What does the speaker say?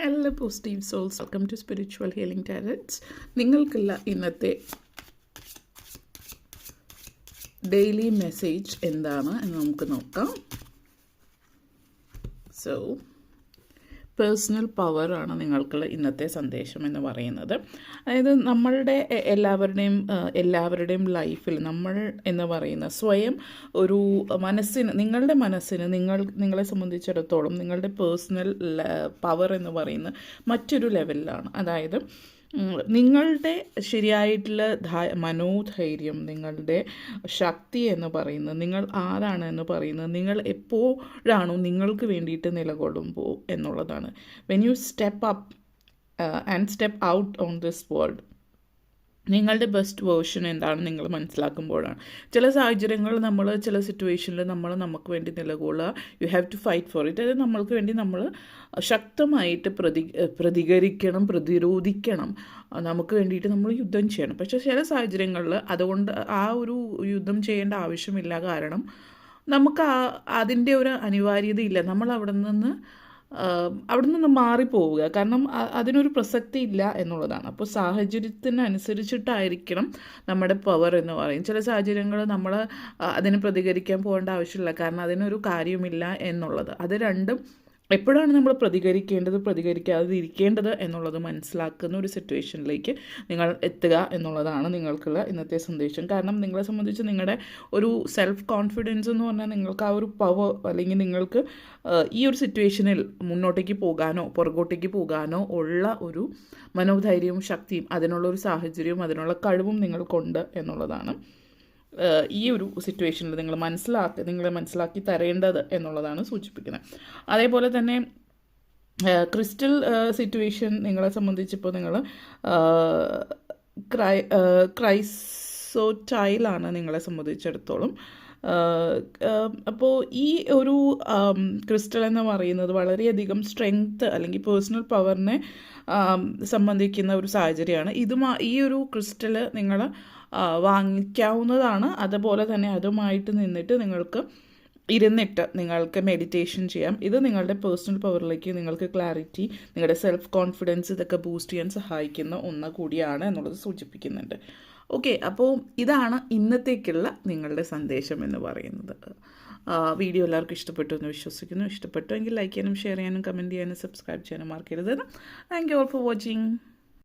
എല്ലാ positive souls, welcome to spiritual healing tarots. നിങ്ങൾക്കുള്ള ഇന്നത്തെ ഡെയിലി മെസ്സേജ് എന്താണ് എന്ന് നമുക്ക് നോക്കാം. സോ പേഴ്സണൽ പവറാണ് നിങ്ങൾക്കുള്ള ഇന്നത്തെ സന്ദേശം എന്ന് പറയുന്നത്. അതായത് നമ്മളുടെ എല്ലാവരുടെയും ലൈഫിൽ നമ്മൾ എന്ന് പറയുന്ന സ്വയം ഒരു നിങ്ങളുടെ മനസ്സിന് നിങ്ങളെ സംബന്ധിച്ചിടത്തോളം നിങ്ങളുടെ പേഴ്സണൽ പവർ എന്ന് പറയുന്നത് മറ്റൊരു ലെവലിലാണ്. അതായത് നിങ്ങളുടെ ശരിയായിട്ടുള്ള മനോധൈര്യം, നിങ്ങളുടെ ശക്തി എന്ന് പറയുന്നത്, നിങ്ങൾ ആരാണ് എന്ന് പറയുന്നത്, നിങ്ങൾ എപ്പോഴാണോ നിങ്ങൾക്ക് വേണ്ടിയിട്ട് നിലകൊള്ളുമ്പോൾ എന്നുള്ളതാണ്. When you step up and step out on this world, നിങ്ങളുടെ ബെസ്റ്റ് വേർഷൻ എന്താണ് നിങ്ങൾ മനസ്സിലാക്കുമ്പോഴാണ്. ചില സാഹചര്യങ്ങളിൽ ചില സിറ്റുവേഷനിൽ നമുക്ക് വേണ്ടി നിലകൊള്ളുക, you have to fight for it. അതായത് നമ്മൾക്ക് വേണ്ടി നമ്മൾ ശക്തമായിട്ട് പ്രതികരിക്കണം, പ്രതിരോധിക്കണം, നമുക്ക് വേണ്ടിയിട്ട് നമ്മൾ യുദ്ധം ചെയ്യണം. പക്ഷേ ചില സാഹചര്യങ്ങളിൽ അതുകൊണ്ട് ആ ഒരു യുദ്ധം ചെയ്യേണ്ട ആവശ്യമില്ല. കാരണം നമുക്ക് അതിൻ്റെ ഒരു അനിവാര്യതയില്ല. നമ്മൾ അവിടെ നിന്ന് മാറിപ്പോവുക. കാരണം അതിനൊരു പ്രസക്തി ഇല്ല എന്നുള്ളതാണ്. അപ്പോൾ സാഹചര്യത്തിനനുസരിച്ചിട്ടായിരിക്കണം നമ്മുടെ പവർ എന്ന് പറയും. ചില സാഹചര്യങ്ങൾ നമ്മൾ അതിന് പ്രതികരിക്കാൻ പോകേണ്ട ആവശ്യമില്ല, കാരണം അതിനൊരു കാര്യമില്ല എന്നുള്ളത്. അത് രണ്ടും എപ്പോഴാണ് നമ്മൾ പ്രതികരിക്കാതെ ഇരിക്കേണ്ടത് എന്നുള്ളത് മനസ്സിലാക്കുന്ന ഒരു സിറ്റുവേഷനിലേക്ക് നിങ്ങൾ എത്തുക എന്നുള്ളതാണ് നിങ്ങൾക്കുള്ള ഇന്നത്തെ സന്ദേശം. കാരണം നിങ്ങളെ സംബന്ധിച്ച് നിങ്ങളുടെ ഒരു സെൽഫ് കോൺഫിഡൻസ് എന്ന് പറഞ്ഞാൽ നിങ്ങൾക്ക് ആ ഒരു പവർ, അല്ലെങ്കിൽ നിങ്ങൾക്ക് ഈ ഒരു സിറ്റുവേഷനിൽ മുന്നോട്ടേക്ക് പോകാനോ പുറകോട്ടേക്ക് പോകാനോ ഉള്ള ഒരു മനോധൈര്യവും ശക്തിയും, അതിനുള്ളൊരു സാഹചര്യവും അതിനുള്ള കഴിവും നിങ്ങൾക്കുണ്ട് എന്നുള്ളതാണ് ഈ ഒരു സിറ്റുവേഷനിൽ നിങ്ങളെ മനസ്സിലാക്കി തരേണ്ടത് എന്നുള്ളതാണ് സൂചിപ്പിക്കുന്നത്. അതേപോലെ തന്നെ ക്രിസ്റ്റൽ സിറ്റുവേഷൻ നിങ്ങളെ സംബന്ധിച്ചിപ്പോൾ നിങ്ങൾ ക്രൈസോറ്റൈലാണ് നിങ്ങളെ സംബന്ധിച്ചിടത്തോളം. അപ്പോൾ ഈ ഒരു ക്രിസ്റ്റൽ എന്ന് പറയുന്നത് വളരെയധികം സ്ട്രെങ്ത് അല്ലെങ്കിൽ പേഴ്സണൽ പവറിനെ സംബന്ധിക്കുന്ന ഒരു സാഹചര്യമാണ്. ഈ ഒരു ക്രിസ്റ്റൽ നിങ്ങൾ വാങ്ങിക്കാവുന്നതാണ്. അതുപോലെ തന്നെ അതുമായിട്ട് നിങ്ങൾക്ക് മെഡിറ്റേഷൻ ചെയ്യാം. ഇത് നിങ്ങളുടെ പേഴ്സണൽ പവറിലേക്ക്, നിങ്ങൾക്ക് ക്ലാരിറ്റി, നിങ്ങളുടെ സെൽഫ് കോൺഫിഡൻസ് ഇതൊക്കെ ബൂസ്റ്റ് ചെയ്യാൻ സഹായിക്കുന്ന ഒന്ന് കൂടിയാണ് എന്നുള്ളത് സൂചിപ്പിക്കുന്നുണ്ട്. ഓക്കെ, അപ്പോൾ ഇതാണ് ഇന്നത്തേക്കുള്ള നിങ്ങളുടെ സന്ദേശം എന്ന് പറയുന്നത്. വീഡിയോ എല്ലാവർക്കും ഇഷ്ടപ്പെട്ടു എന്ന് വിശ്വസിക്കുന്നു. ഇഷ്ടപ്പെട്ടു എങ്കിൽ ലൈക്ക് ചെയ്യാനും ഷെയർ ചെയ്യാനും കമൻറ്റ് ചെയ്യാനും സബ്സ്ക്രൈബ് ചെയ്യാനും മറക്കരുത്. Thank you all for watching.